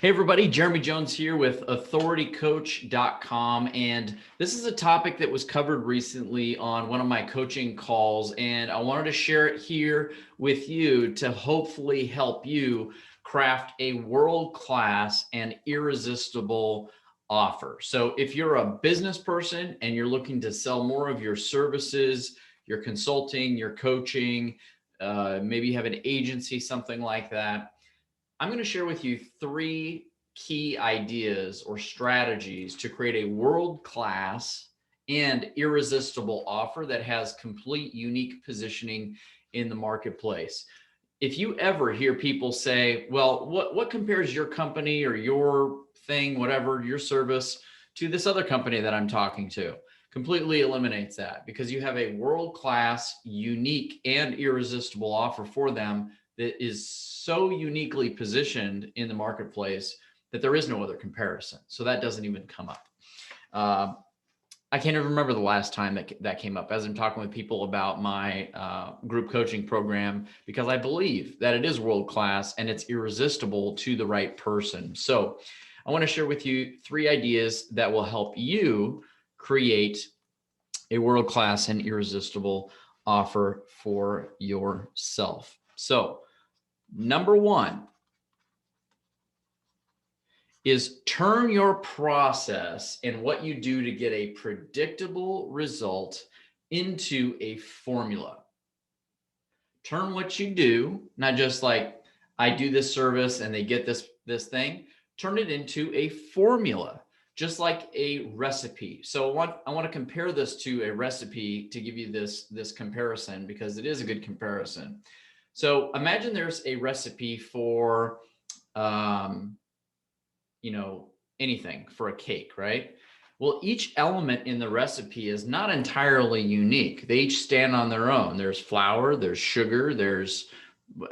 Hey everybody, Jeremy Jones here with authoritycoach.com, and this is a topic that was covered recently on one of my coaching calls, and I wanted to share it here with you to hopefully help you craft a world-class and irresistible offer. So if you're a business person and you're looking to sell more of your services, your consulting, your coaching, maybe you have an agency, something like that, I'm going to share with you three key ideas or strategies to create a world-class and irresistible offer that has complete unique positioning in the marketplace. If you ever hear people say, well, what compares your company or your thing, whatever, your service to this other company that I'm talking to? Completely eliminates that because you have a world-class, unique, and irresistible offer for them that is so uniquely positioned in the marketplace that there is no other comparison. So that doesn't even come up. I can't even remember the last time that came up as I'm talking with people about my group coaching program, because I believe that it is world-class and it's irresistible to the right person. So I want to share with you three ideas that will help you create a world-class and irresistible offer for yourself. So number one is turn your process and what you do to get a predictable result into a formula. Turn what you do, not just like I do this service and they get this thing, turn it into a formula, just like a recipe. So I want to compare this to a recipe to give you this comparison, because it is a good comparison. So imagine there's a recipe for, anything, for a cake, right? Well, each element in the recipe is not entirely unique. They each stand on their own. There's flour, there's sugar, there's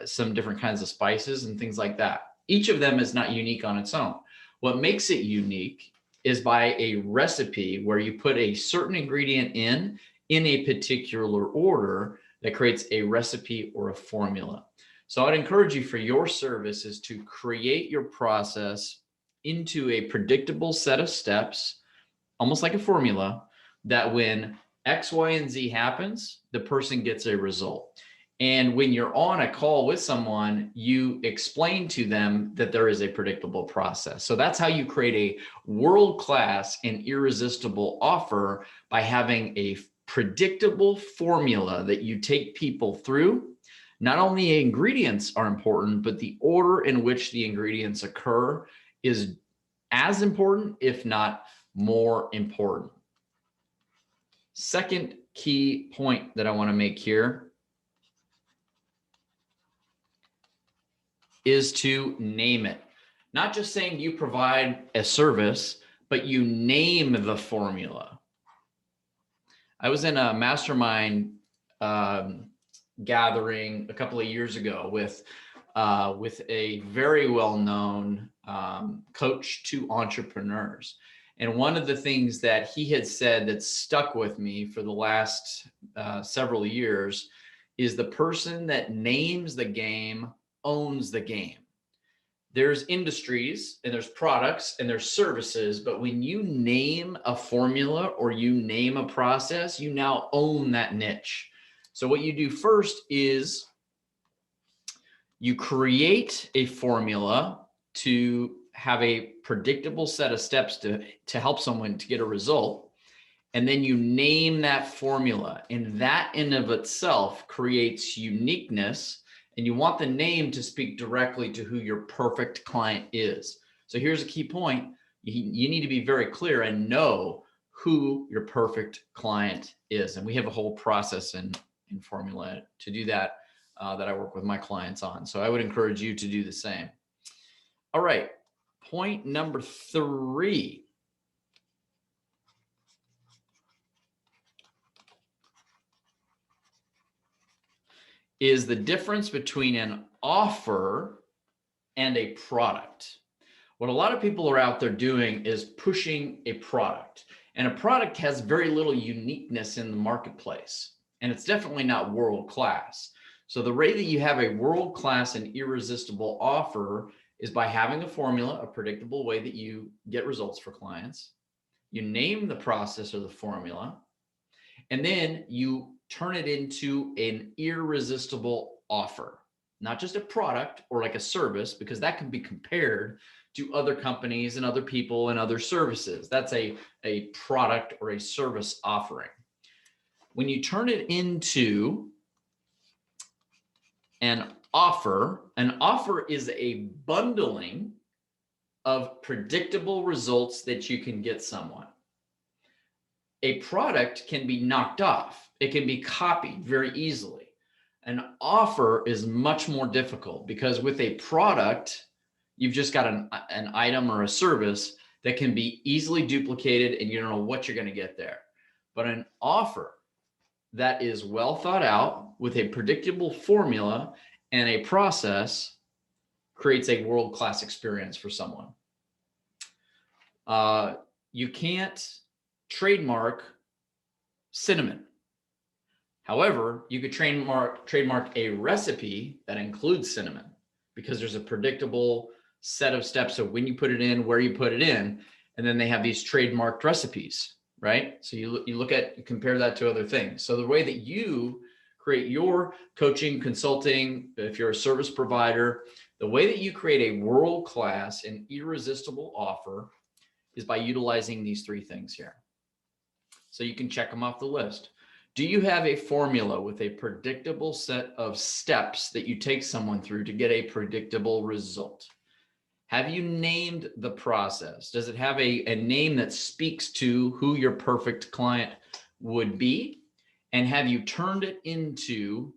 some different kinds of spices and things like that. Each of them is not unique on its own. What makes it unique is by a recipe where you put a certain ingredient in a particular order that creates a recipe or a formula. So I'd encourage you for your service is to create your process into a predictable set of steps, almost like a formula, that when X, Y, and Z happens, the person gets a result. And when you're on a call with someone, you explain to them that there is a predictable process. So that's how you create a world-class and irresistible offer, by having a predictable formula that you take people through. Not only the ingredients are important, but the order in which the ingredients occur is as important, if not more important. Second key point that I want to make here is to name it. Not just saying you provide a service, but you name the formula. I was in a mastermind gathering a couple of years ago with a very well-known coach to entrepreneurs. And one of the things that he had said that stuck with me for the last several years is the person that names the game owns the game. There's industries and there's products and there's services, but when you name a formula or you name a process, you now own that niche. So what you do first is you create a formula to have a predictable set of steps to help someone to get a result. And then you name that formula, and that in of itself creates uniqueness. And you want the name to speak directly to who your perfect client is. So here's a key point. You need to be very clear and know who your perfect client is. And we have a whole process in formula to do that, that I work with my clients on. So I would encourage you to do the same. All right. Point number 3. Is the difference between an offer and a product. What a lot of people are out there doing is pushing a product, and a product has very little uniqueness in the marketplace, and it's definitely not world-class. So the way that you have a world-class and irresistible offer is by having a formula, a predictable way that you get results for clients. You name the process or the formula, and then you turn it into an irresistible offer, not just a product or like a service, because that can be compared to other companies and other people and other services. That's a product or a service offering. When you turn it into an offer is a bundling of predictable results that you can get someone. A product can be knocked off. It can be copied very easily. An offer is much more difficult because with a product, you've just got an item or a service that can be easily duplicated and you don't know what you're going to get there. But an offer that is well thought out with a predictable formula and a process creates a world-class experience for someone. You can't trademark cinnamon. However, you could trademark a recipe that includes cinnamon because there's a predictable set of steps of when you put it in, where you put it in, and then they have these trademarked recipes, right? So you compare that to other things. So the way that you create your coaching, consulting, if you're a service provider, the way that you create a world-class and irresistible offer is by utilizing these three things here. So you can check them off the list. Do you have a formula with a predictable set of steps that you take someone through to get a predictable result? Have you named the process? Does it have a name that speaks to who your perfect client would be? And have you turned it into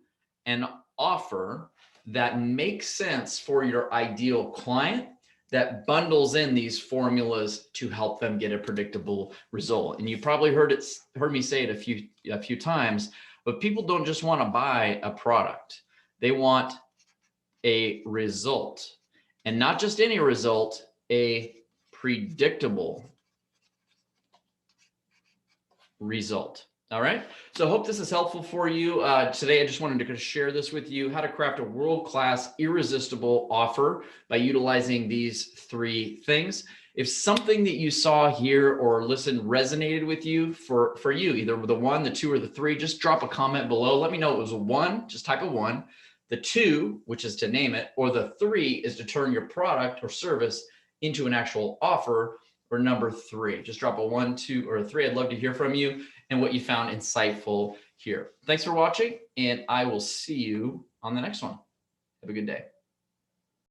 an offer that makes sense for your ideal client, that bundles in these formulas to help them get a predictable result? And you probably heard me say it a few times, but people don't just want to buy a product. They want a result, and not just any result, a predictable result. All right. So I hope this is helpful for you. Today, I just wanted to share this with you, how to craft a world-class, irresistible offer by utilizing these three things. If something that you saw here or listened resonated with you for you, either the 1, the 2, or the 3, just drop a comment below. Let me know it was a 1, just type a 1. The 2, which is to name it, or the 3 is to turn your product or service into an actual offer, or number 3. Just drop a 1, 2, or a 3. I'd love to hear from you and what you found insightful here. Thanks for watching, and I will see you on the next one. Have a good day.